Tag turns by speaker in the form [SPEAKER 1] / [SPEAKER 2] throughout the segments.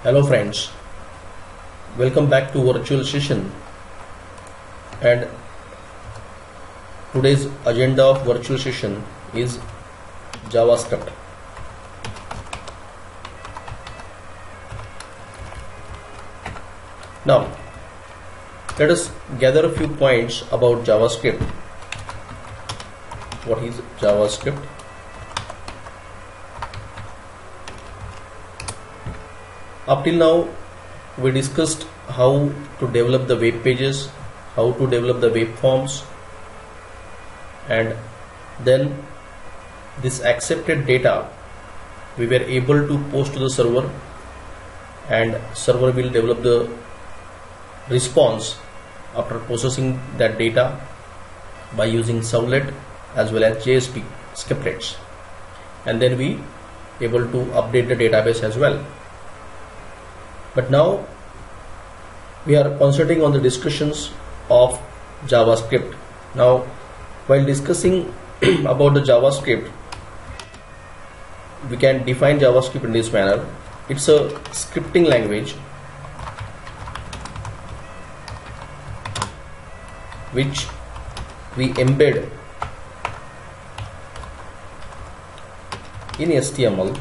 [SPEAKER 1] Hello friends, welcome back to virtual session, and today's agenda of virtual session is JavaScript. Now let us gather a few points about JavaScript. What is JavaScript? Up till now we discussed how to develop the web pages, how to develop the web forms, and then this accepted data we were able to post to the server, and server will develop the response after processing that data by using servlet as well as JSP scripts, and then we able to update the database as well. But now we are concentrating on the discussions of JavaScript. Now while discussing about the JavaScript, we can define JavaScript in this manner. It's a scripting language which we embed in HTML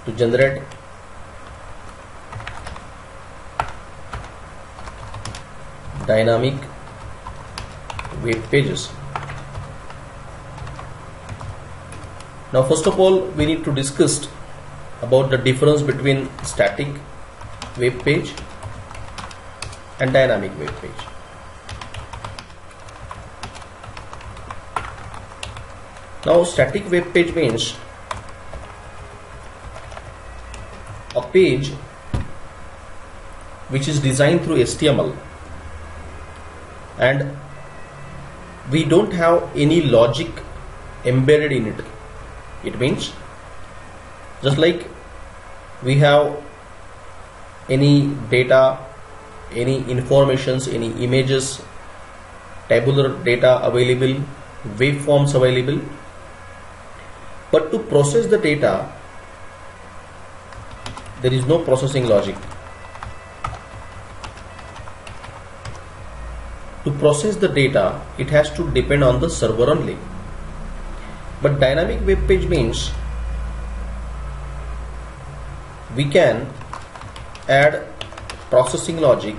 [SPEAKER 1] to generate dynamic web pages. Now first of all we need to discuss about the difference between static web page and dynamic web page. Now static web page means a page which is designed through HTML and we don't have any logic embedded in it. It means just like we have any data, any informations, any images, tabular data available, waveforms available, but to process the data there is no processing logic. To process the data, it has to depend on the server only. But dynamic web page means we can add processing logic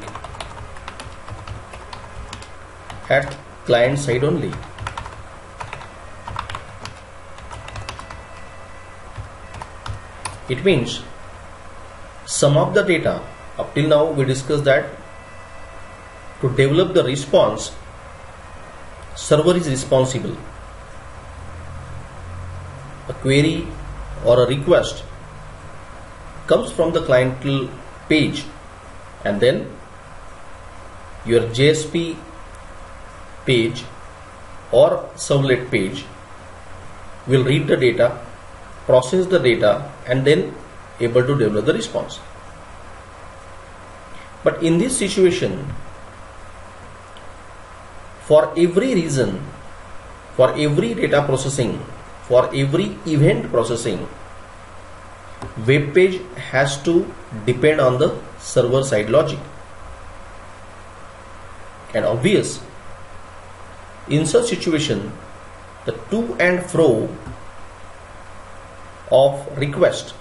[SPEAKER 1] at client side only. It means some of the data, up till now we discussed that to develop the response, server is responsible. A query or a request comes from the client page, and then your JSP page or servlet page will read the data, process the data, and then able to develop the response. But in this situation, for every reason, for every data processing, for every event processing, web page has to depend on the server side logic. And obvious, in such situation, the to and fro of request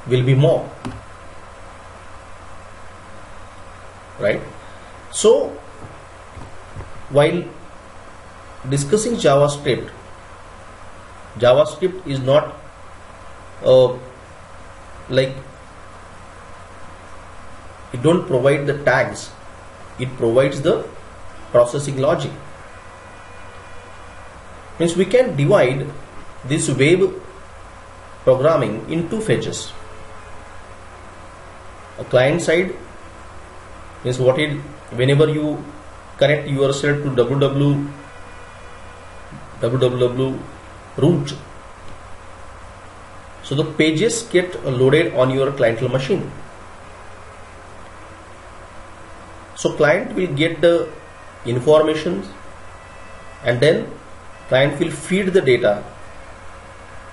[SPEAKER 1] will be more, right? So while discussing JavaScript is not like it don't provide the tags, it provides the processing logic. Means we can divide this web programming in two phases. A client side means what it, whenever you connect yourself to www root, so the pages get loaded on your client machine. So client will get the information and then client will feed the data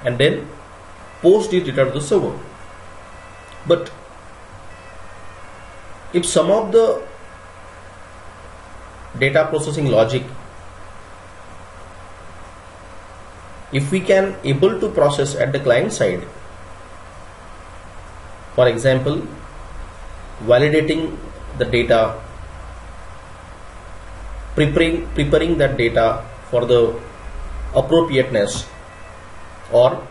[SPEAKER 1] and then post this data to the server. But if some of the data processing logic, if we can able to process at the client side, for example, validating the data, preparing that data for the appropriateness, or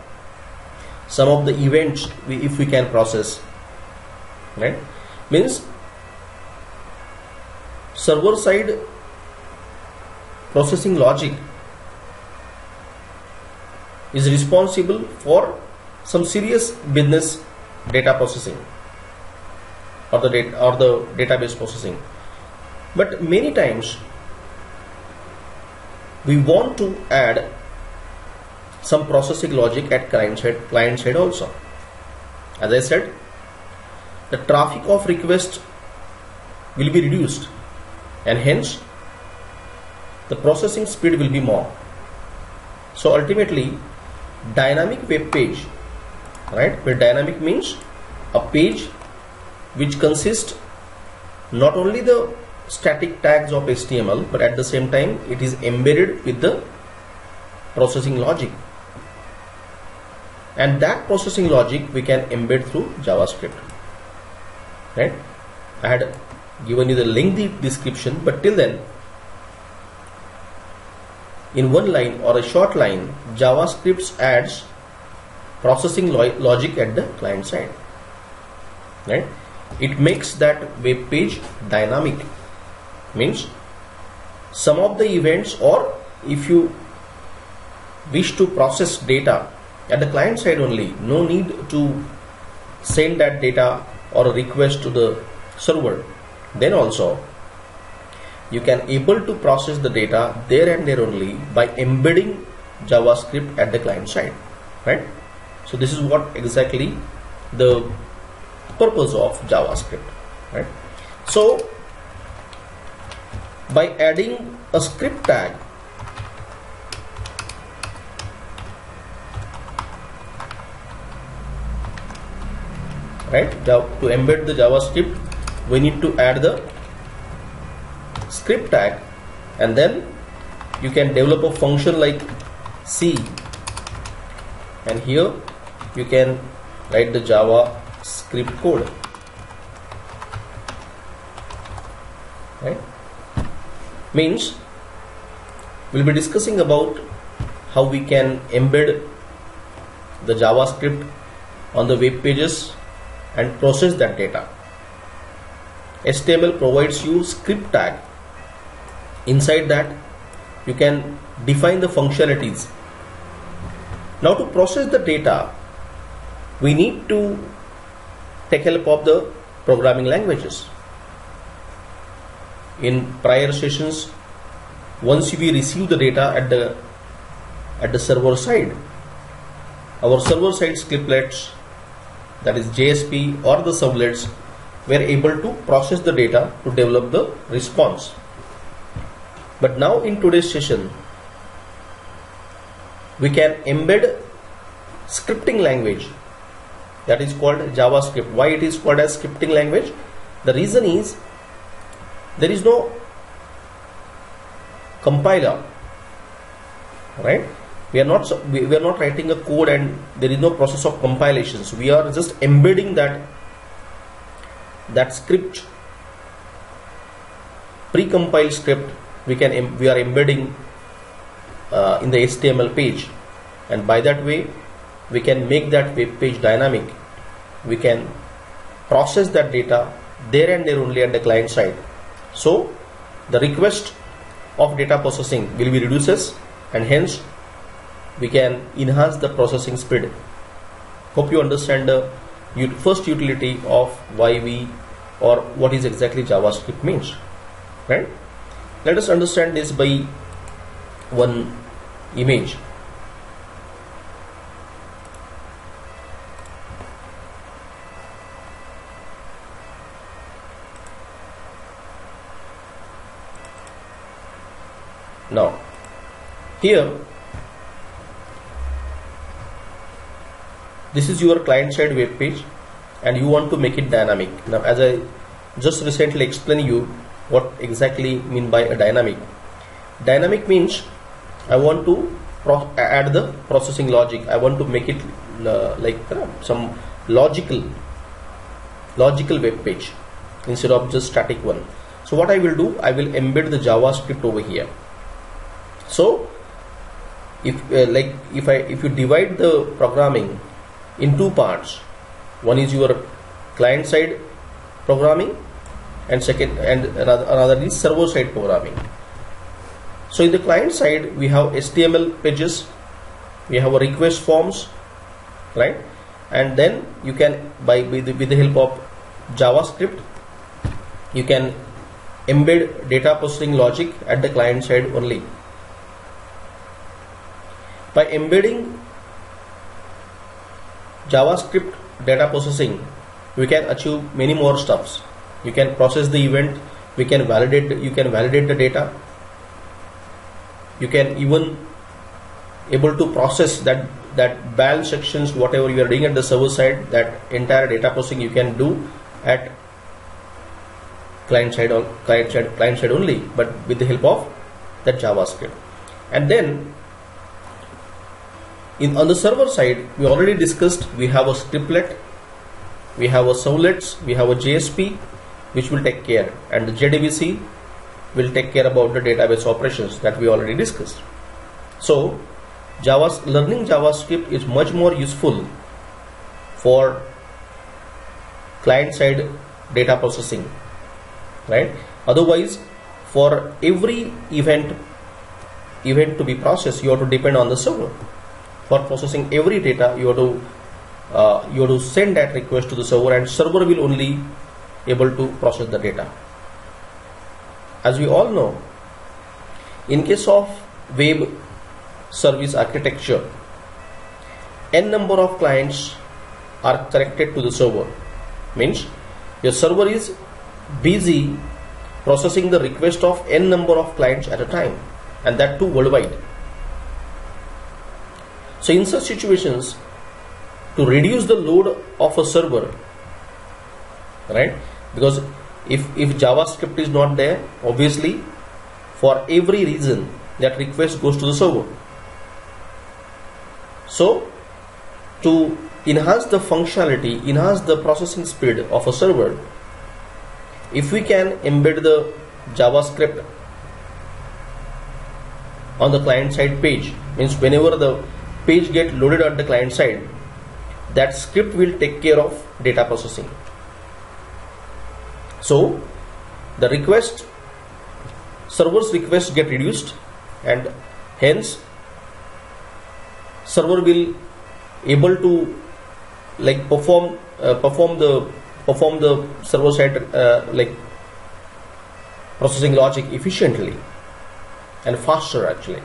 [SPEAKER 1] some of the events if we can process, right? Means server side processing logic is responsible for some serious business data processing or the database processing. But many times we want to add some processing logic at client side also. As I said, the traffic of requests will be reduced, and hence the processing speed will be more. So ultimately, dynamic web page, right, where dynamic means a page which consists not only the static tags of HTML, but at the same time it is embedded with the processing logic, and that processing logic we can embed through JavaScript, right? I had given you the lengthy description, but till then, in one line or a short line, JavaScript adds processing logic at the client side, right? It makes that web page dynamic, means some of the events, or if you wish to process data at the client side only, no need to send that data or a request to the server, then also you can able to process the data there and there only by embedding JavaScript at the client side, right? So this is what exactly the purpose of JavaScript, right? So by adding a script tag, right, to embed the JavaScript, we need to add the script tag, and then you can develop a function like C, and here you can write the JavaScript code, right? Means we'll be discussing about how we can embed the JavaScript on the web pages and process that data. HTML provides you script tag. Inside that you can define the functionalities. Now to process the data, we need to take help of the programming languages. In prior sessions, once we receive the data at the server side, our server side scriptlets, that is JSP or the servlets, were able to process the data to develop the response. But now in today's session, we can embed scripting language that is called JavaScript. Why it is called as scripting language? The reason is there is no compiler, right? We are not writing a code and there is no process of compilation. So we are just embedding that script, pre-compiled script. We are embedding in the HTML page, and by that way we can make that web page dynamic. We can process that data there and there only at the client side. So the request of data processing will be reduces, and hence we can enhance the processing speed. Hope you understand the first utility of why we, or what is exactly JavaScript means, right? Let us understand this by one image. Now here this is your client side web page and you want to make it dynamic. Now, as I just recently explained you what exactly mean by a dynamic. Dynamic means I want to add the processing logic. I want to make it like some logical web page instead of just static one. So what I will do, I will embed the JavaScript over here. So if if you divide the programming in two parts, one is your client side programming and another is server side programming. So in the client side we have HTML pages, we have a request forms, right? And then you can with the help of JavaScript you can embed data processing logic at the client side only. By embedding JavaScript data processing, we can achieve many more stuffs. You can process the event, you can validate the data, you can even able to process that BAL sections, whatever you are doing at the server side, that entire data processing you can do at client side only, but with the help of that JavaScript. And then on the server side, we already discussed, we have a scriptlet, we have a servlets, we have a JSP which will take care, and the JDBC will take care about the database operations that we already discussed. So learning JavaScript is much more useful for client side data processing, right? Otherwise, for every event to be processed, you have to depend on the server. For processing every data, you have to send that request to the server, and server will only able to process the data. As we all know, in case of web service architecture, n number of clients are connected to the server. Means your server is busy processing the request of n number of clients at a time, and that too worldwide. So in such situations, to reduce the load of a server, right? Because if JavaScript is not there, obviously for every reason that request goes to the server. So to enhance the functionality, enhance the processing speed of a server, if we can embed the JavaScript on the client side page, means whenever the page get loaded at the client side, that script will take care of data processing. So the server's requests get reduced, and hence server will able to like perform the server side like processing logic efficiently and faster actually,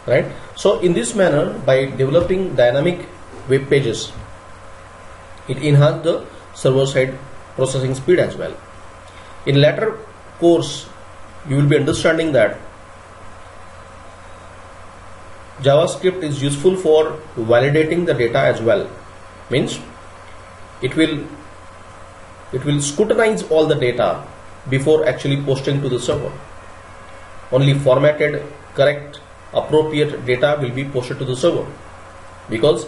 [SPEAKER 1] right? So in this manner, by developing dynamic web pages, it enhances the server side processing speed as well. In later course, you will be understanding that JavaScript is useful for validating the data as well. Means it will scrutinize all the data before actually posting to the server. Only formatted, correct, appropriate data will be posted to the server, because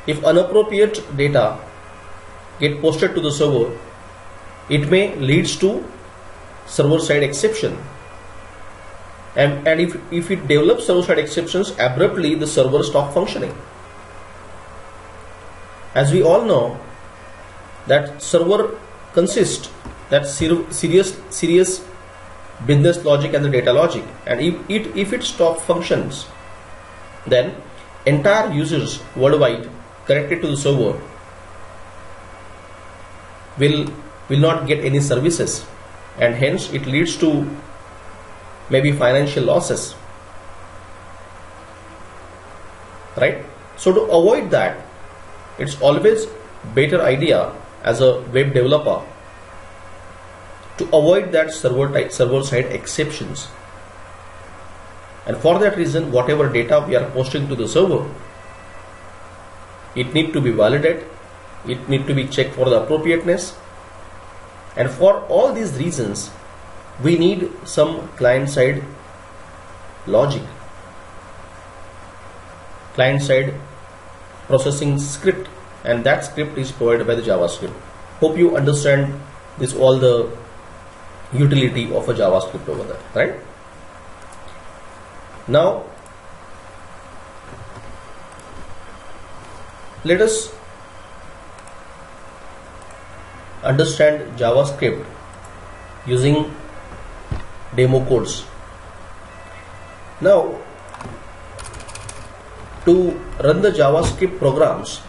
[SPEAKER 1] if inappropriate data get posted to the server, it may leads to server side exception, and if it develops server side exceptions, abruptly the server stop functioning. As we all know that server consists that serious business logic and the data logic, and if it stop functions, then entire users worldwide connected to the server will not get any services, and hence it leads to maybe financial losses, right? So to avoid that, it's always better idea as a web developer to avoid that server side exceptions, and for that reason, whatever data we are posting to the server, it need to be validated, it need to be checked for the appropriateness, and for all these reasons we need some client side logic, client side processing script, and that script is provided by the JavaScript. Hope you understand this, all the utility of a JavaScript over there, right? Now let us understand JavaScript using demo codes. Now, to run the JavaScript programs,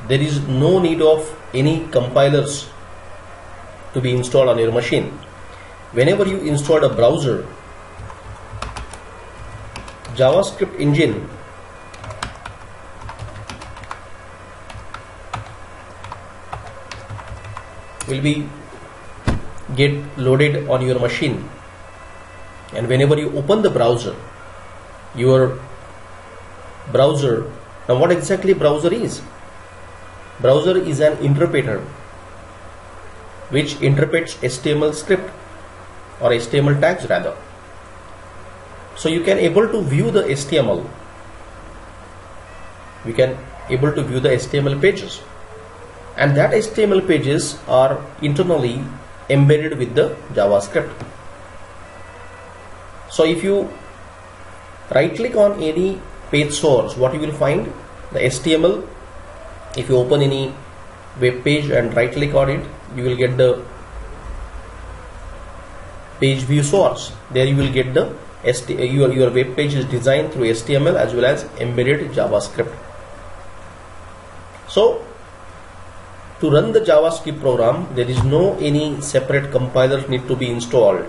[SPEAKER 1] there is no need of any compilers to be installed on your machine. Whenever you install a browser, JavaScript engine will be get loaded on your machine, and whenever you open the browser, your browser, now what exactly browser is? Browser is an interpreter which interprets HTML script or HTML tags rather. So you can able to view the HTML, we can able to view the HTML pages, and that HTML pages are internally embedded with the JavaScript. So if you right click on any page source, what you will find? The HTML. If you open any web page and right click on it, you will get the page view source. There you will get the your web page is designed through HTML as well as embedded JavaScript. So to run the JavaScript program, there is no any separate compilers need to be installed.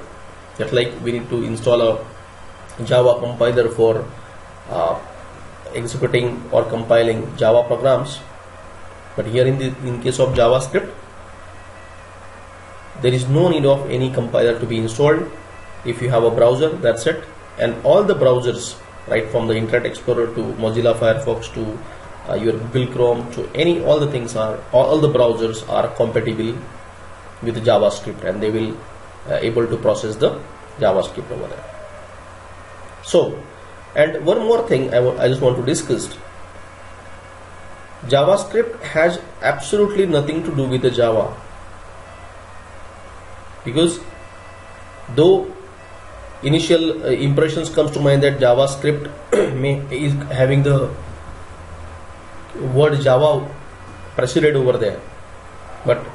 [SPEAKER 1] Just like we need to install a Java compiler for executing or compiling Java programs, but here in case of JavaScript, there is no need of any compiler to be installed. If you have a browser, that's it, and all the browsers, right from the Internet Explorer to Mozilla Firefox to your Google Chrome to all the things are, all the browsers are compatible with the JavaScript, and they will able to process the JavaScript over there. So, and one more thing I just want to discuss. JavaScript has absolutely nothing to do with the Java, because though initial impressions comes to mind that JavaScript is having the word Java preceded over there, but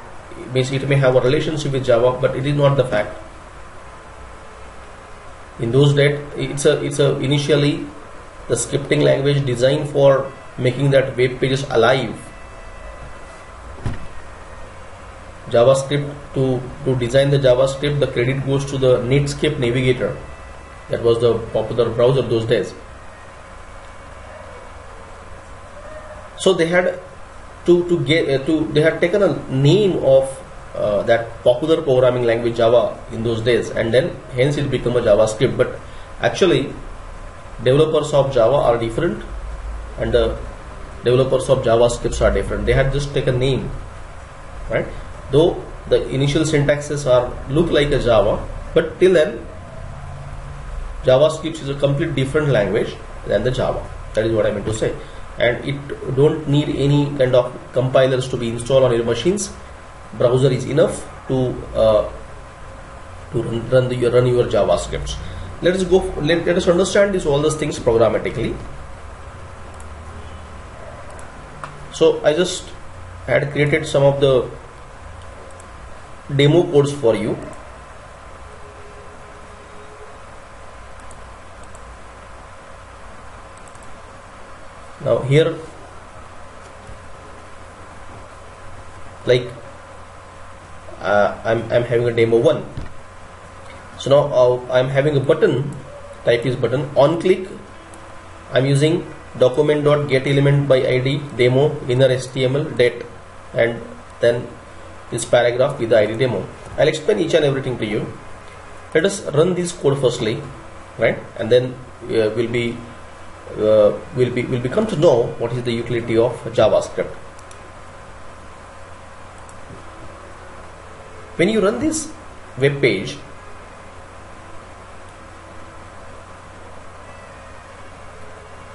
[SPEAKER 1] it may have a relationship with Java, but it is not the fact. In those days, it's a initially the scripting language designed for making that web pages alive. JavaScript, to design the JavaScript, the credit goes to the Netscape Navigator. That was the popular browser those days. So they had they had taken a name of that popular programming language Java in those days, and then hence it became a JavaScript. But actually, developers of Java are different, and the developers of JavaScripts are different. They had just taken a name, right? Though the initial syntaxes look like a Java, but till then, JavaScript is a complete different language than the Java. That is what I meant to say. And it don't need any kind of compilers to be installed on your machines. Browser is enough to run your JavaScripts. Let us understand all these things programmatically. So I just had created some of the demo codes for you. Now here, like I'm having a demo 1. So now I'm having a button, type is button, on click I'm using document.getElementById demo inner HTML det, and then this paragraph with the ID demo. I'll explain each and everything to you. Let us run this code firstly, right, and then we'll be we'll become to know what is the utility of JavaScript. When you run this web page,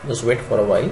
[SPEAKER 1] just wait for a while.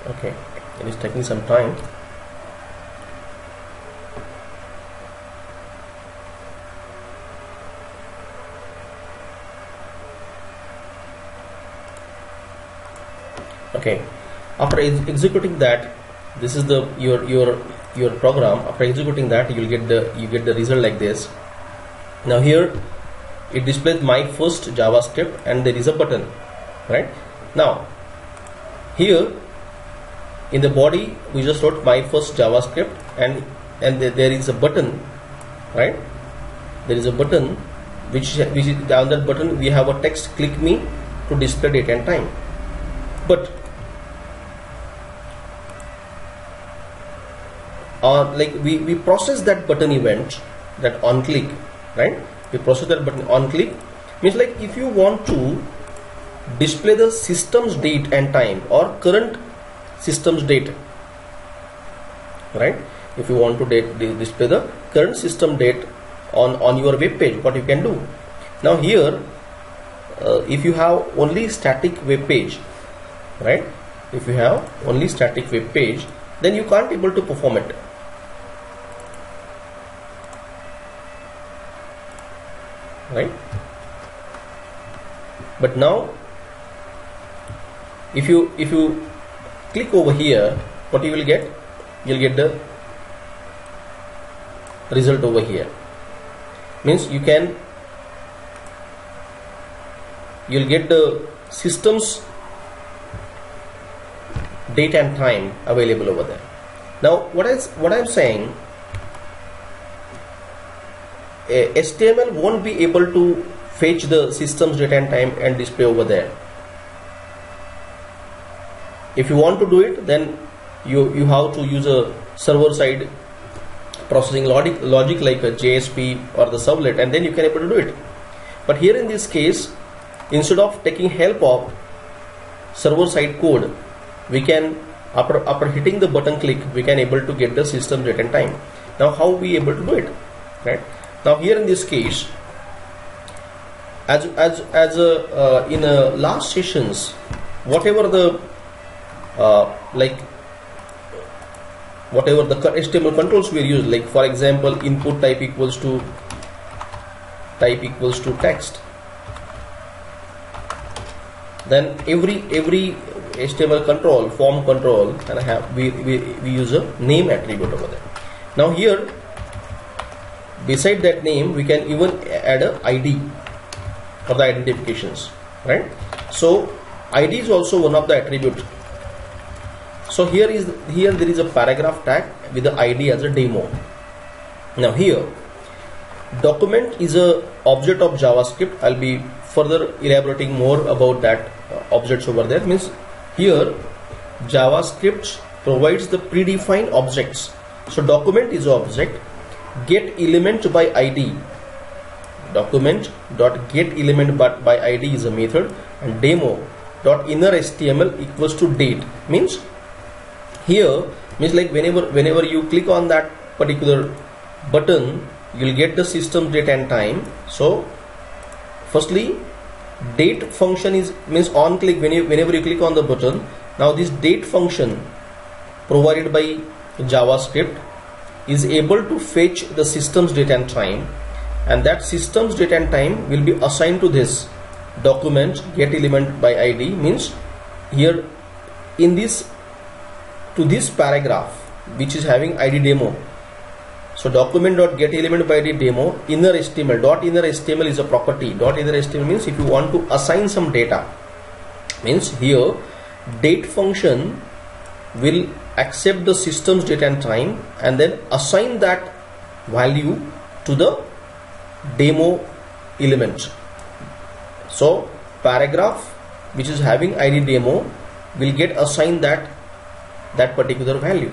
[SPEAKER 1] Okay, it is taking some time. Okay, after executing that, this is the your program. After executing that, you get the result like this. Now here it displays my first JavaScript and there is a button, right? Now here in the body we just wrote my first JavaScript and there is a button, right? There is a button which is on that button we have a text, click me to display date and time. But like we process that button event, that on click, right? We process that button on click means like if you want to display the system's date and time or current system's date, right? If you want to display the current system date on your web page, what you can do now here, if you have only static web page, right? If you have only static web page, then you can't able to perform it, right? But now if you click over here, what you will get? You'll get the result over here. Means you'll get the system's date and time available over there. Now what I'm saying, HTML won't be able to fetch the system's date and time and display over there. If you want to do it, then you have to use a server-side processing logic like a JSP or the servlet, and then you can able to do it. But here in this case, instead of taking help of server-side code, we can after hitting the button click, we can able to get the system date and time. Now how we able to do it, right? Now here in this case, in last sessions, whatever the whatever the HTML controls we use, like for example input type equals to text, then every HTML control, form control, and we use a name attribute over there. Now here beside that name we can even add a ID for the identifications, right? So ID is also one of the attribute. So here there is a paragraph tag with the ID as a demo. Now here document is a object of JavaScript. I'll be further elaborating more about that objects over there. Means here JavaScript provides the predefined objects. So document is an object, get element by ID, document dot get element by ID is a method, and demo dot inner HTML equals to date. Means here means like whenever you click on that particular button, you'll get the system date and time. So firstly, date function is means on click, whenever you click on the button, now this date function provided by JavaScript is able to fetch the system's date and time, and that system's date and time will be assigned to this document get element by ID. Means here in this to this paragraph which is having id demo. So document.getElement by id demo inner HTML. Dot inner HTML is a property. Dot inner HTML means if you want to assign some data, means here date function will accept the system's date and time and then assign that value to the demo element. So paragraph which is having id demo will get assigned that particular value.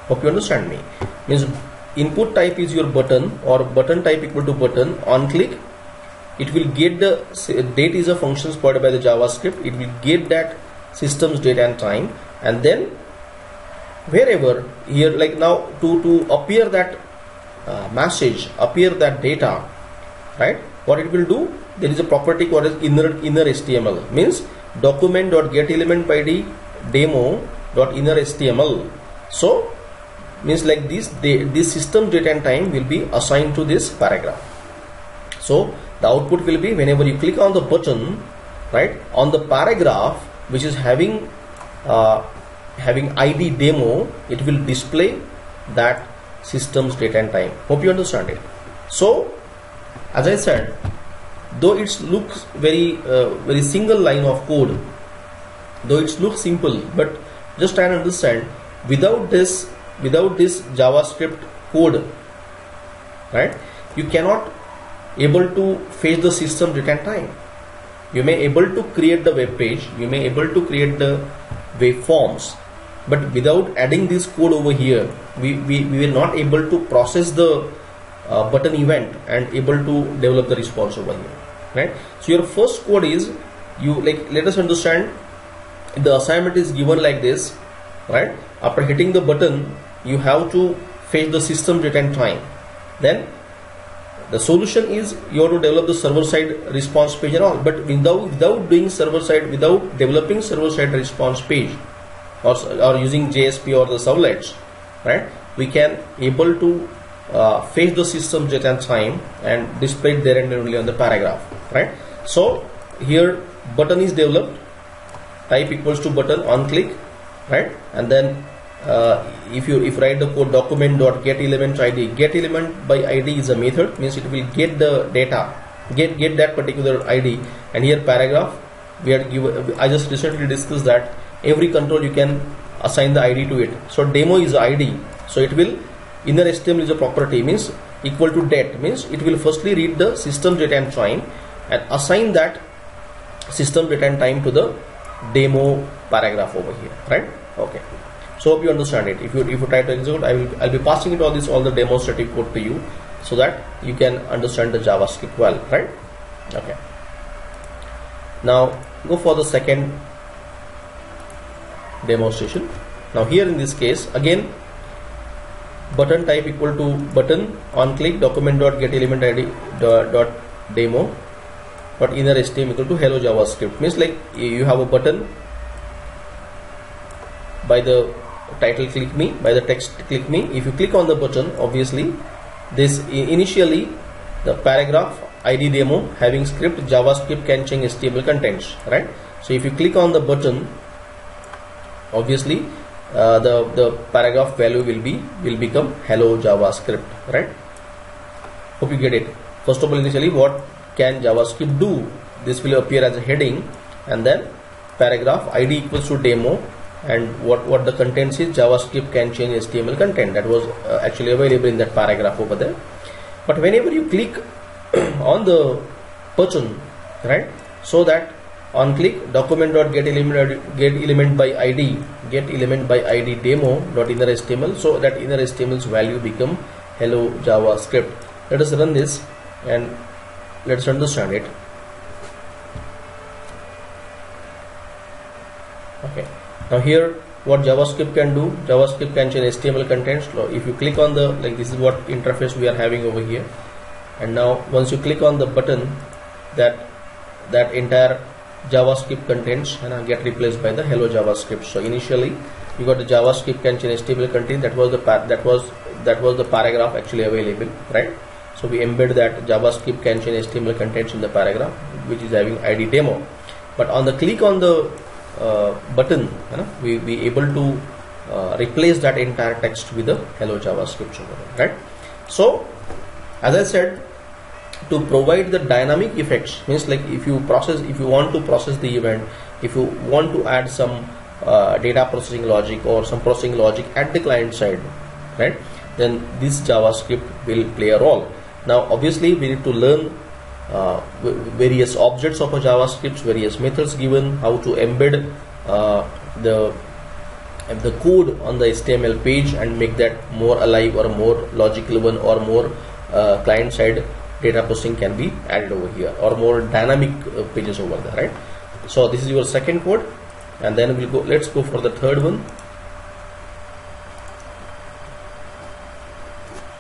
[SPEAKER 1] Hope you understand me. Means input type is your button, or button type equal to button. On click it will get the date is a function provided by the JavaScript. It will get that system's date and time, and then wherever here, like now to appear that message, appear that data, right, what it will do, there is a property called as inner HTML. Means document.getElement by id demo dot inner HTML. So means like this system date and time will be assigned to this paragraph. So the output will be whenever you click on the button, right, on the paragraph which is having id demo, it will display that system's date and time. Hope you understand it. So as I said, though it looks very single line of code, though it looks simple, but just try and understand, without this JavaScript code, right, you cannot able to fetch the system date and time. You may able to create the web page, you may able to create the waveforms, but without adding this code over here, we were not able to process the button event and able to develop the response over here, right? So your first code is, you like, let us understand, the assignment is given like this, right? After hitting the button, you have to fetch the system date and time. Then the solution is you have to develop the server side response page and all, but without doing server side, without developing server side response page or using JSP or the servlets, right, we can able to fetch the system date and time and display it there and only on the paragraph, right? So here button is developed, type equals to button, on click, right, and then if you write the code document.getElement id, getElement by id is a method, means it will get the data, get that particular id, and here paragraph we had given, I just recently discussed that every control you can assign the id to it. So demo is id, so it will, inner HTML is a property, means equal to date, means it will firstly read the system date and time and assign that system date and time to the demo paragraph over here, right? Okay. So hope you understand it. If you try to execute, I'll be passing it all the demonstrative code to you so that you can understand the JavaScript well, right? Okay. Now go for the second demonstration. Now here in this case, again button type equal to button, on click, document.getElement id dot demo dot inner HTML equal to hello JavaScript. Means like you have a button, by the title click me, by the text click me. If you click on the button, obviously this initially the paragraph id demo having script JavaScript can change HTML contents, right? So if you click on the button, obviously the paragraph value will become hello JavaScript, right? Hope you get it. First of all, initially what can JavaScript do? This will appear as a heading, and then paragraph id equals to demo, and what the contents is, JavaScript can change HTML content. That was actually available in that paragraph over there. But whenever you click on the button, right, so that on click document.getElement by id, getElement by id demo dot inner HTML, so that inner HTML's value become hello JavaScript. Let us run this and let's understand it. Okay. Now here what JavaScript can do, JavaScript can change HTML contents. If you click on the, like, this is what interface we are having over here, and now once you click on the button, that entire JavaScript contents get replaced by the hello JavaScript. So initially you got the JavaScript can change HTML content, that was the paragraph actually available, right? So we embed that JavaScript can change HTML contents in the paragraph which is having id demo. But on the click on the button, we able to replace that entire text with the hello JavaScript over there, right? So as I said, to provide the dynamic effects, means like if you want to process the event, if you want to add some data processing logic or some processing logic at the client side, right, then this JavaScript will play a role. Now obviously we need to learn various objects of a JavaScript, various methods given, how to embed the code on the HTML page and make that more alive or more logical one, or more client side data processing can be added over here, or more dynamic pages over there, right? So this is your second code, and then let's go for the third one.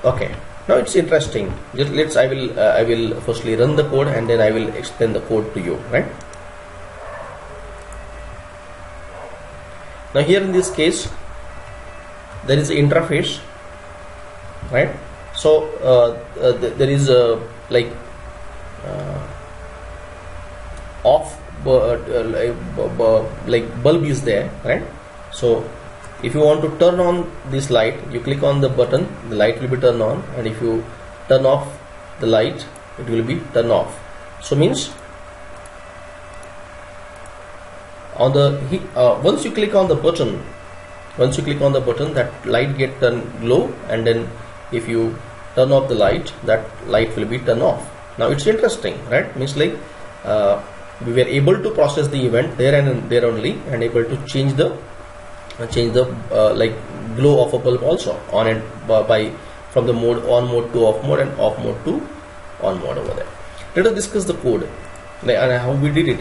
[SPEAKER 1] Okay, now it's interesting. Just I will firstly run the code and then I will explain the code to you, right? Now here in this case there is an interface, right? So there is a like off like bulb is there, right? So if you want to turn on this light, you click on the button, the light will be turned on, and if you turn off the light, it will be turned off. So means on the once you click on the button, that light get turned glow, and then if you turn off the light, that light will be turned off. Now it's interesting, right? Means like we were able to process the event there and there only, and able to change the like glow of a bulb also on and by from the mode on mode to off mode and off mode to on mode over there. Let us discuss the code and how we did it.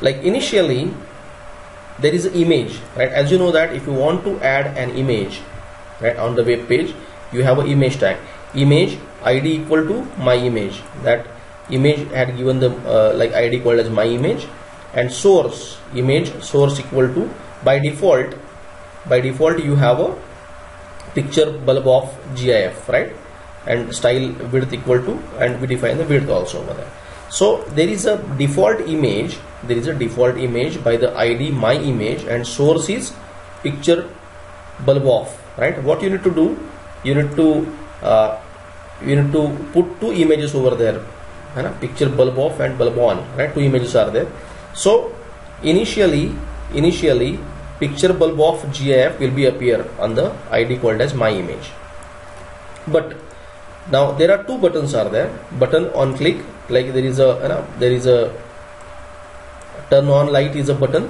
[SPEAKER 1] Like initially there is an image, right? As you know that if you want to add an image, right, on the web page, you have an image tag, image id equal to my image. That image had given the like id called as my image, and source image source equal to by default you have a picture bulb of GIF, right? And style width equal to, and we define the width also over there. So there is a default image, by the id my image, and source is picture bulb off, right? What you need to do, you need to put two images over there, picture bulb off and bulb on, right? Two images are there. So initially picture bulb of GIF will be appear on the id called as my image. But now there are two buttons are there, button on click, like there is a turn on light is a button,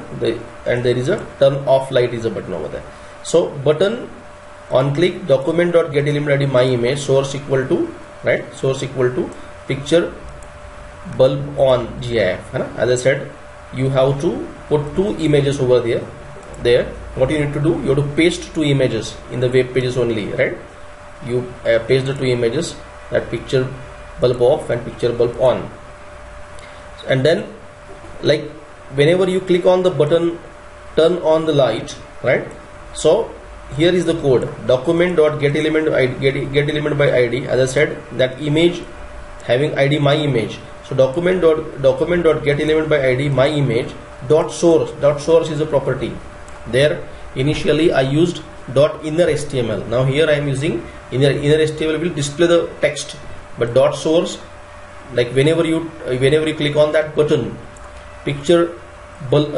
[SPEAKER 1] and there is a turn off light is a button over there. So button on click document.getElementID my image source equal to, right, source equal to picture bulb on GIF. As I said, you have to put two images over there. What you need to do, you have to paste two images in the web pages only, right? You paste the two images, that picture bulb off and picture bulb on, and then like whenever you click on the button turn on the light, right? So here is the code, document.getElement by id. As I said, that image having id my image, so document.getElement by id my image dot source is a property. There initially I used dot inner HTML. Now here I am using inner HTML will display the text, but dot source, like whenever you click on that button, picture bulb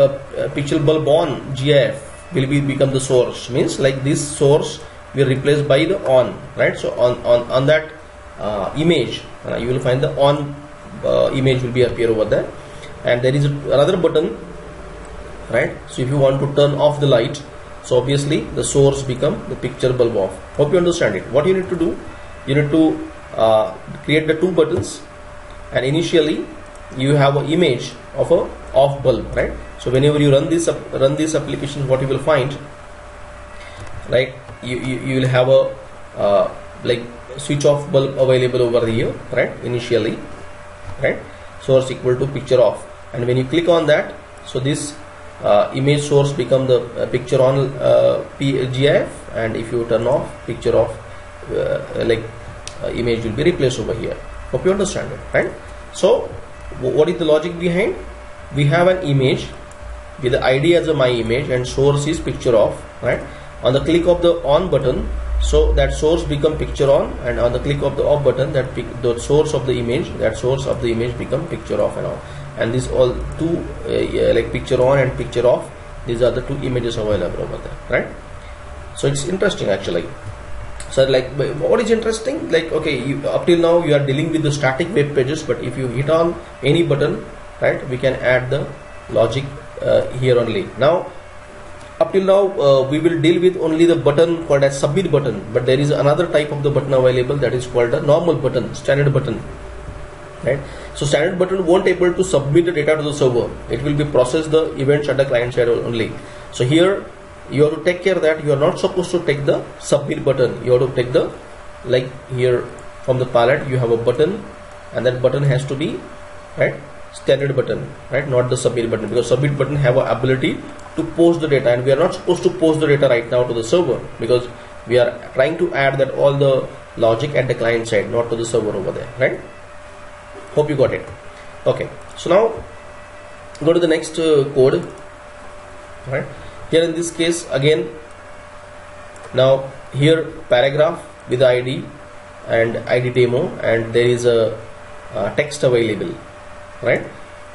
[SPEAKER 1] on GIF will become the source. Means like this source will replace by the on, right? So on that image you will find the on image will be appear over there, and there is another button, right? So if you want to turn off the light, so obviously the source become the picture bulb off. Hope you understand it. What you need to do, you need to create the two buttons, and initially you have an image of a off bulb, right? So whenever you run this application, what you will find, like you will have a like switch off bulb available over here, right? Initially, right? Source equal to picture off, and when you click on that, so this image source become the picture on GIF, and if you turn off picture off, image will be replaced over here. Hope you understand it, right? So what is the logic behind? We have an image, with the ID as a my image and source is picture of, right? On the click of the on button, so that source become picture on, and on the click of the off button, that the source of the image, that source of the image become picture off and on. And these all two like picture on and picture off, these are the two images available over there, right? So it's interesting actually. So like what is interesting, like okay, up till now you are dealing with the static web pages, but if you hit on any button, right, we can add the logic here only. Now up till now we will deal with only the button called as submit button, but there is another type of the button available, that is called a normal button, standard button, right? So standard button won't able to submit the data to the server, it will be process the events at the client side only. So here you have to take care that you are not supposed to take the submit button, you have to take the, like here from the palette you have a button, and that button has to be, right, standard button, right, not the submit button, because submit button have a ability to post the data, and we are not supposed to post the data right now to the server, because we are trying to add that all the logic at the client side, not to the server over there, right? Hope you got it. Okay, so now go to the next code, right? Here in this case again, now here paragraph with ID and ID demo, and there is a text available, right?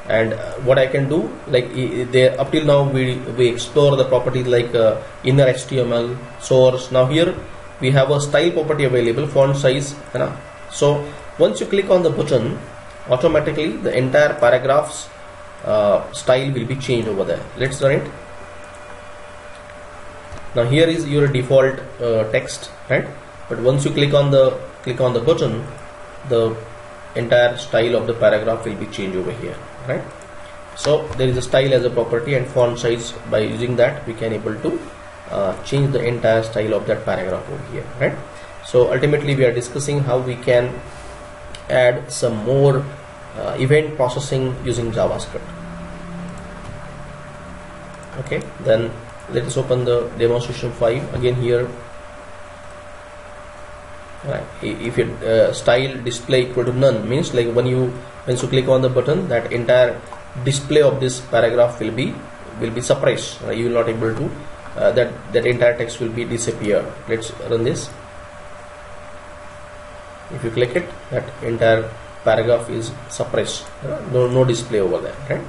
[SPEAKER 1] And what I can do, like there up till now we explore the properties like inner HTML, source. Now here we have a style property available, font size, you know? So once you click on the button, automatically the entire paragraph's style will be changed over there. Let's run it. Now here is your default text, right? But once you click on the button, the entire style of the paragraph will be changed over here, right? So there is a style as a property, and font size, by using that we can able to change the entire style of that paragraph over here, right? So ultimately we are discussing how we can add some more event processing using JavaScript. Okay, then let us open the demonstration 5 again. Here, right, if your style display equal to none, means like once you click on the button, that entire display of this paragraph will be suppressed, right? You will not able to that entire text will be disappear. Let's run this. If you click it, that entire paragraph is suppressed, no display over there, right?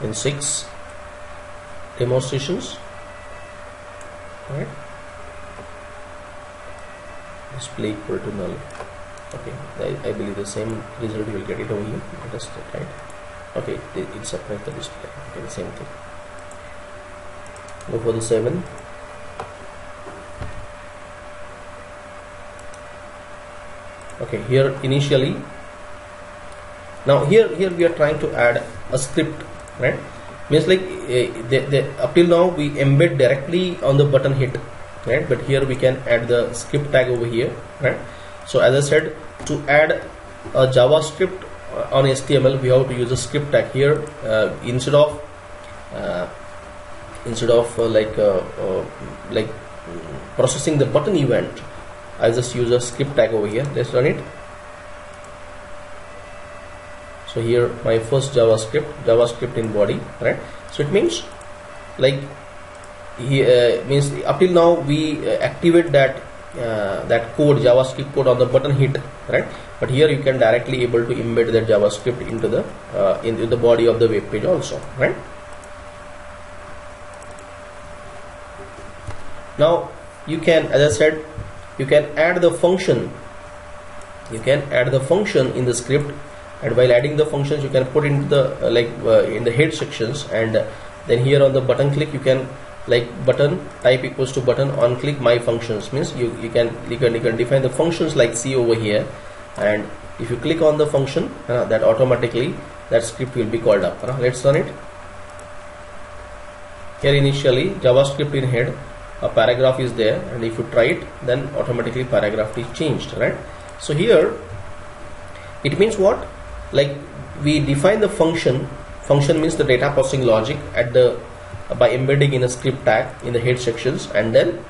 [SPEAKER 1] In 6 demonstrations, right, display equal to null. Okay, I believe the same result you will get it over here. Let us check, right? Okay, it separates the display. Okay, the same thing. Go for the 7. Okay, here initially, now here we are trying to add a script, right? Means like up till now we embed directly on the button hit, right? But here we can add the script tag over here, right? So as I said, to add a JavaScript on HTML, we have to use a script tag here. Instead of processing the button event, I just use a script tag over here. Let's run it. So here my first JavaScript in body, right? So it means like means up till now we activate that code, JavaScript code on the button hit, right? But here you can directly able to embed that JavaScript into the body of the web page also, right? Now you can, as I said, you can add the function. You can add the function in the script, and while adding the functions, you can put into the in the head sections, and then here on the button click, you can button type equals to button on click my functions, means you can define the functions like C over here, and if you click on the function, that automatically that script will be called up. Let's run it. Here initially JavaScript in head, a paragraph is there, and if you try it, then automatically paragraph is changed, right? So here it means what, like we define the function means the data processing logic at the by embedding in a script tag in the head sections, and then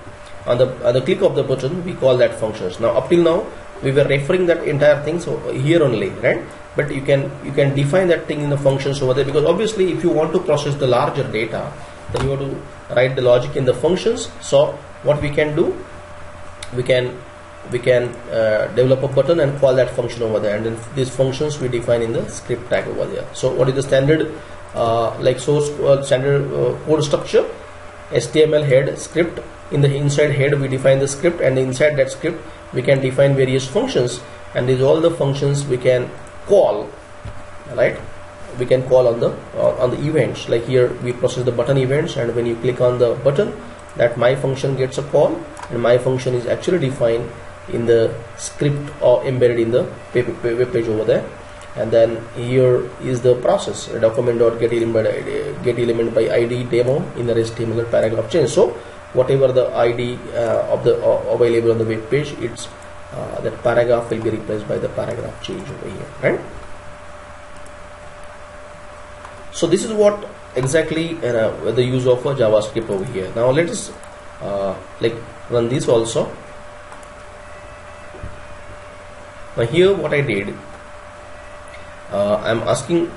[SPEAKER 1] on the click of the button we call that functions. Now up till now we were referring that entire thing so here only, right? But you can define that thing in the functions over there, because obviously if you want to process the larger data, then you have to write the logic in the functions. So what we can do, we can develop a button and call that function over there, and then these functions we define in the script tag over there. So what is the standard like source standard code structure? HTML head script. In the inside head we define the script, and inside that script we can define various functions, and these all the functions we can call, right? We can call on the events. Like here we process the button events, and when you click on the button, that my function gets a call, and my function is actually defined in the script or embedded in the web page over there. And then here is the process, document.get element by id demo in the HTML paragraph change. So whatever the id of the available on the web page, it's that paragraph will be replaced by the paragraph change over here, right? So this is what exactly the use of a JavaScript over here. Now let us like run this also. Now here what I did, I'm asking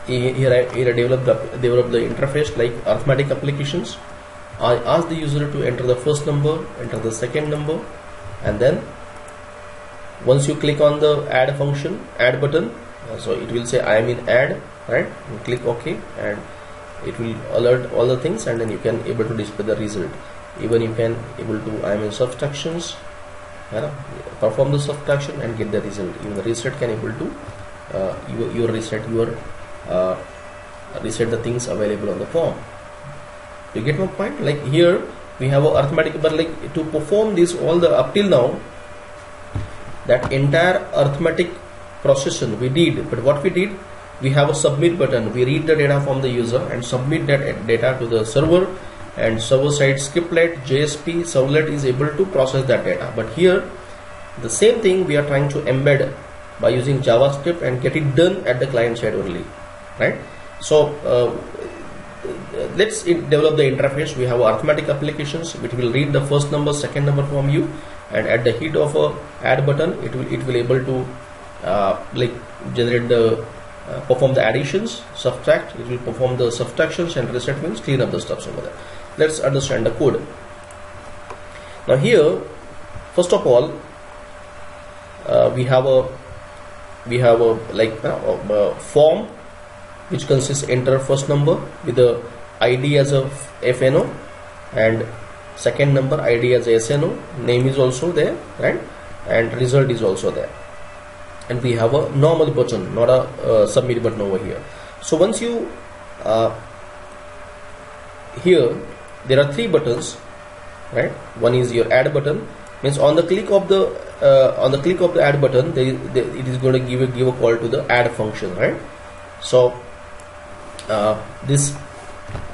[SPEAKER 1] here I developed the interface like arithmetic applications. I ask the user to enter the first number, enter the second number, and then once you click on the add function, add button, so it will say I am in add, right? You click OK, and it will alert all the things, and then you can able to display the result. Even you can able to I am in subtractions, perform the subtraction and get the result. Even the reset can able to reset the things available on the form. You get my point? Like here we have a arithmetic, but like to perform this all the up till now, that entire arithmetic procession we did, but what we did, we have a submit button. We read the data from the user and submit that data to the server, and server side scriptlet JSP servlet is able to process that data. But here the same thing we are trying to embed by using JavaScript and get it done at the client side only, right? So let's develop the interface. We have arithmetic applications which will read the first number, second number from you, and at the hit of a add button, it will able to like generate the perform the additions, subtract. It will perform the subtractions, and reset means clean up the stuff over there. Let's understand the code. Now here, first of all, we have a like form which consists enter first number with the ID as a FNO, and second number ID as a SNO, name is also there, right? And result is also there. And we have a normal button, not a submit button over here. So once you here there are three buttons, right? One is your add button, means on the click of the add button, it is going to give a call to the add function, right? So this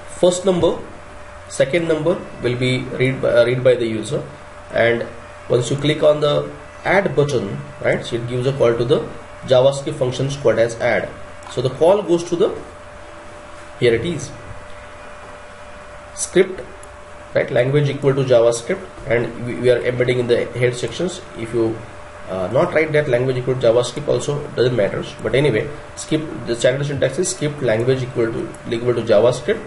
[SPEAKER 1] first number, second number will be read by the user, and once you click on the add button, right, so it gives a call to the JavaScript functions called as add. So the call goes to the, here it is, script, right, language equal to JavaScript, and we are embedding in the head sections. If you not write that language equal to JavaScript also doesn't matter, but anyway, skip the standard syntax is script language equal to JavaScript,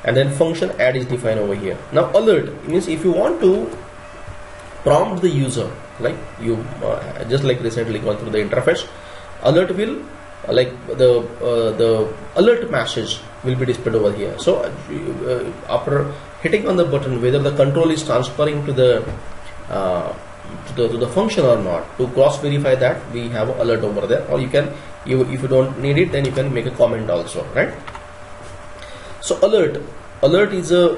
[SPEAKER 1] and then function add is defined over here. Now alert means if you want to prompt the user, like you just like recently gone through the interface, alert will like the alert message will be displayed over here. So after hitting on the button, whether the control is transferring to the function or not, to cross verify that we have an alert over there, or you can, if you don't need it, then you can make a comment also, right? So alert is a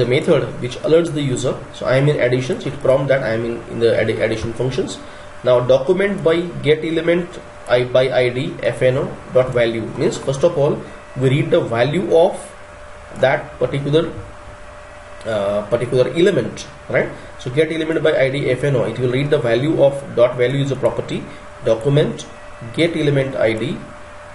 [SPEAKER 1] method which alerts the user. So I am in additions, it prompt that I am in the addition functions. Now document by get element by id fno dot value means first of all we read the value of that particular element, right? So get element by id fno, it will read the value of dot value is a property, document get element id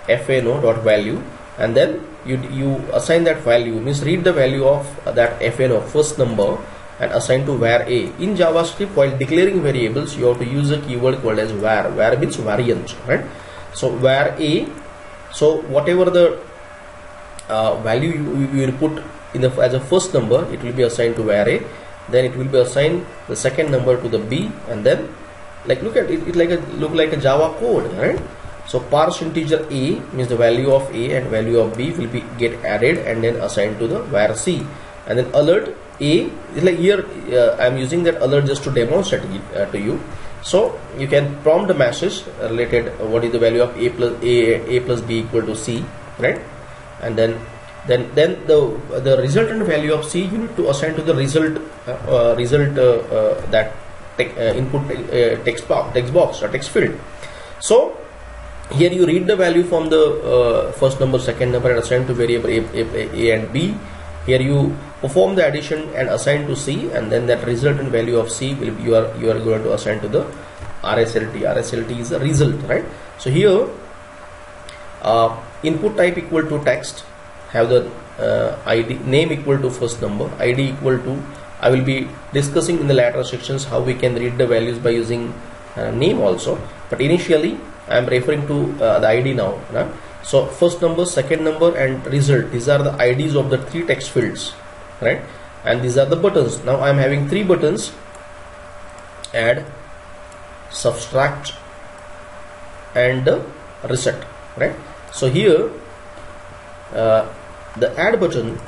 [SPEAKER 1] fno dot value, and then you assign that value, means read the value of that fno first number, and assign to var a. In JavaScript, while declaring variables, you have to use a keyword called as var. Var means variant, right? So var a, so whatever the value you will put in the as a first number, it will be assigned to var a. Then it will be assigned the second number to the b, and then like look at it, look like a Java code, right? So parse integer a means the value of a and value of b will be get added and then assigned to the var c, and then alert a is like here I am using that alert just to demonstrate it, to you. So you can prompt the message related what is the value of a plus b equal to c, right? And then the resultant value of c you need to assign to the result that input text box or text field. So here you read the value from the first number, second number, and assign to variable a and b. Here you perform the addition and assign to c, and then that resultant value of c will be, you are going to assign to the RSLT. RSLT is the result, right? So here input type equal to text, have the ID name equal to first number, ID equal to, I will be discussing in the later sections how we can read the values by using name also, but initially I am referring to the ID now, right? So first number, second number, and result, these are the IDs of the three text fields, right? And these are the buttons. Now I am having three buttons: add, subtract, and reset, right? So here the add button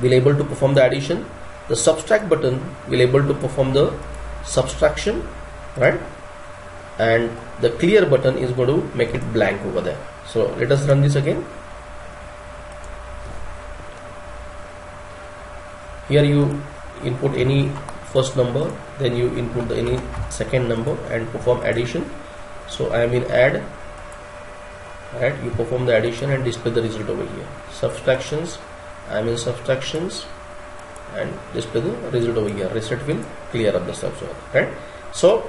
[SPEAKER 1] will able to perform the addition, the subtract button will able to perform the subtraction, right? And the clear button is going to make it blank over there. So let us run this again. Here you input any first number, then you input any second number and perform addition. So I am in add, right? You perform the addition and display the result over here. Subtractions, I am in subtractions and display the result over here. Reset will clear up the steps, right? So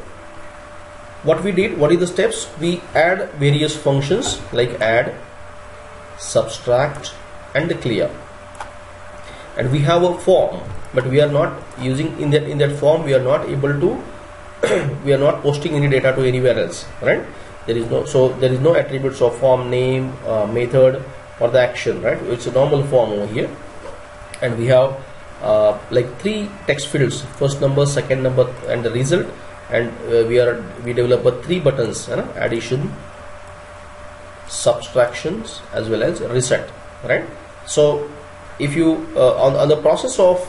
[SPEAKER 1] what we did, what is the steps? We add various functions like add, subtract, and clear, and we have a form, but we are not using in that form. We are not able to we are not posting any data to anywhere else, right? There is no attributes of form name, method, or the action, right? It's a normal form over here, and we have like three text fields: first number, second number, and the result. And we develop three buttons: addition, subtractions, as well as reset, right? So if you on the process of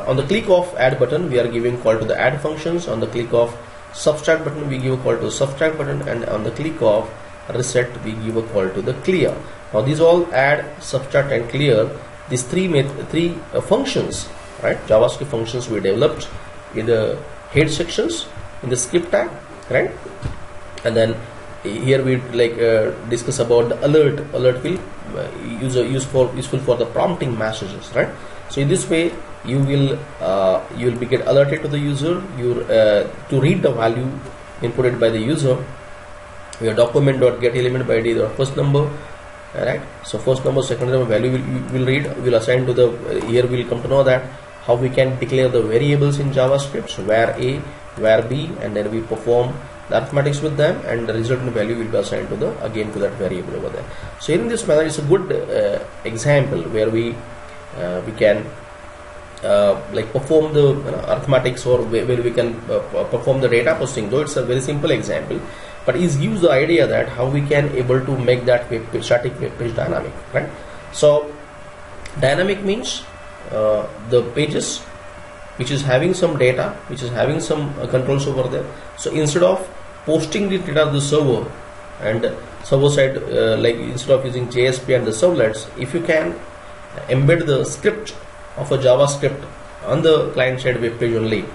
[SPEAKER 1] on the click of add button, we are giving call to the add functions. On the click of subtract button, we give a call to subtract button, and on the click of reset, we give a call to the clear. Now these all add, subtract, and clear, these three functions, right? JavaScript functions we developed in the head sections in the script tag, right? And then here we discuss about the alert. Alert will useful for the prompting messages, right? So in this way you will be get alerted to the user to read the value inputted by the user. Your document.getElement by ID the first number, right? So first number, second number value will read, will assign to the here we'll come to know that how we can declare the variables in JavaScript. So var a, var b, and then we perform the arithmetics with them, and the resultant value will be assigned to the again to that variable over there. So in this manner, it's a good example where we can perform the arithmetics, or where we can perform the data processing. Though it's a very simple example, but it gives the idea that how we can able to make that static web page dynamic, right? So dynamic means the pages which is having some data, which is having some controls over there. So instead of posting the data to the server and server side, instead of using JSP and the servlets, if you can embed the script of a JavaScript on the client side web page only,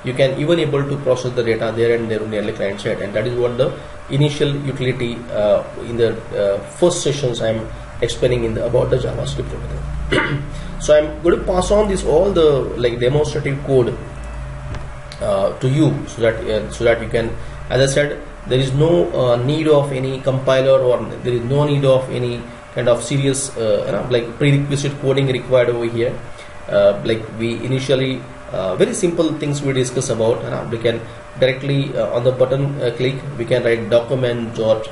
[SPEAKER 1] you can even able to process the data there and there only on the client side. And that is what the initial utility in the first sessions I am explaining about the JavaScript over there. So I am going to pass on this all the demonstrative code to you, so that you can, as I said, there is no need of any compiler, or there is no need of any kind of serious prerequisite coding required over here. like we initially very simple things we discuss about. We can directly on the button click, we can write document dot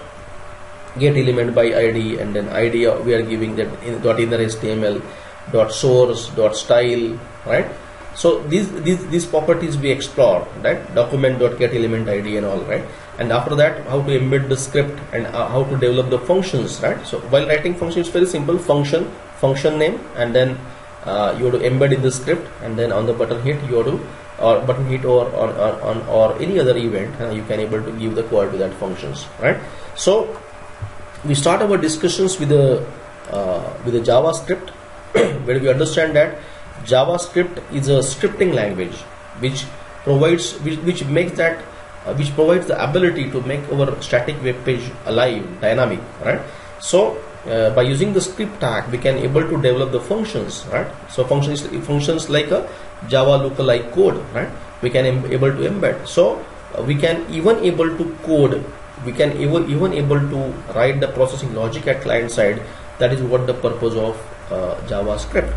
[SPEAKER 1] get element by id, and then id we are giving that in dot inner html dot source dot style, right? So these properties we explore, right? Document dot get element id and all, right? And after that, how to embed the script and how to develop the functions, right? So while writing function, it's very simple. Function name, and then you have to embed in the script, and then on the button hit you have to, or button hit or any other event, you can able to give the code to that functions, right? So we start our discussions with the JavaScript, where we understand that JavaScript is a scripting language which provides which provides the ability to make our static web page alive, dynamic, right? So by using the script tag, we can able to develop the functions, right? So functions like a Java lookalike code, right? We can able to embed. So we can even able to code. We can even able to write the processing logic at client side. That is what the purpose of JavaScript.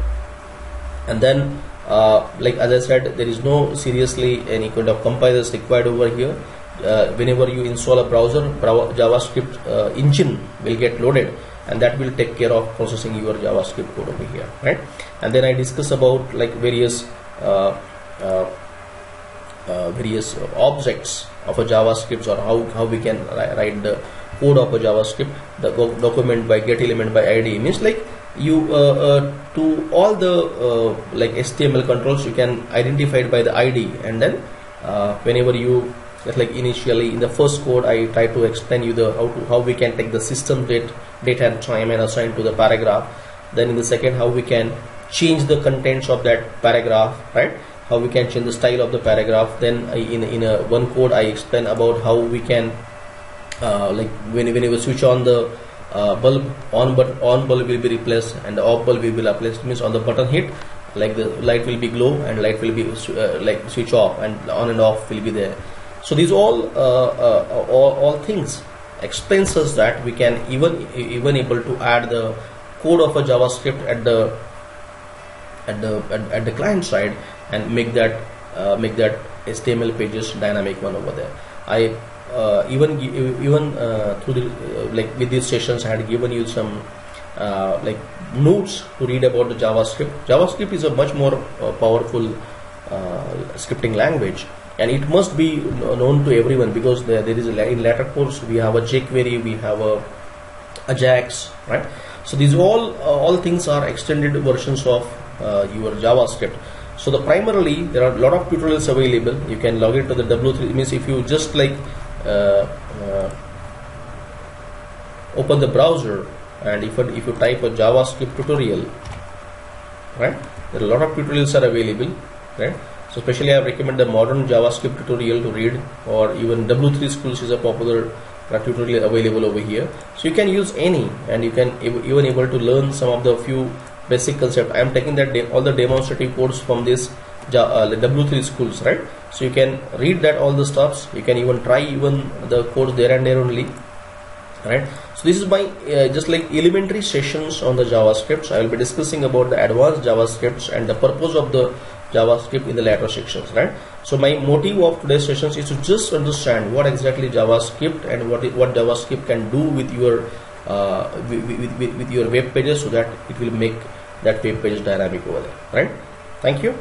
[SPEAKER 1] And then like as I said, there is no seriously any kind of compilers required over here. Whenever you install a browser, JavaScript engine will get loaded, and that will take care of processing your JavaScript code over here, right? And then I discuss about like various objects of a JavaScript, or how we can write the code of a JavaScript. The document by get element by id means like you to all the like HTML controls, you can identify it by the ID, and then whenever you just like initially in the first code I try to explain you the how we can take the system date and time and assign to the paragraph. Then in the second, how we can change the contents of that paragraph, right? How we can change the style of the paragraph. Then in a one code I explain about how we can like whenever you switch on the bulb, on bulb will be replaced and the off bulb will be replaced, means on the button hit, like the light will be glow and light will be like switch off, and on and off will be there. So these all things explains us that we can even able to add the code of a JavaScript at the client side and make that HTML pages dynamic one over there. I even through the like with these sessions I had given you some like notes to read about the JavaScript. JavaScript is a much more powerful scripting language, and it must be known to everyone, because there is in later course we have a jQuery, we have a Ajax, right? So these all things are extended versions of your JavaScript. So primarily there are a lot of tutorials available. You can log into the W3, means if you just like open the browser, and if you type a JavaScript tutorial, right, there are a lot of tutorials are available, right? So especially I recommend the modern JavaScript tutorial to read, or even W3 Schools is a popular tutorial available over here. So you can use any, and you can even able to learn some of the few basic concept. I am taking that all the demonstrative codes from this W3 Schools, right? So you can read that all the stuffs. You can even try even the codes there and there only, right? So this is my just like elementary sessions on the JavaScripts. I will be discussing about the advanced JavaScripts and the purpose of the JavaScript in the later sections, right? So my motive of today's sessions is to just understand what exactly JavaScript and what JavaScript can do with your with your web pages, so that it will make that web page dynamic over there, right? Thank you.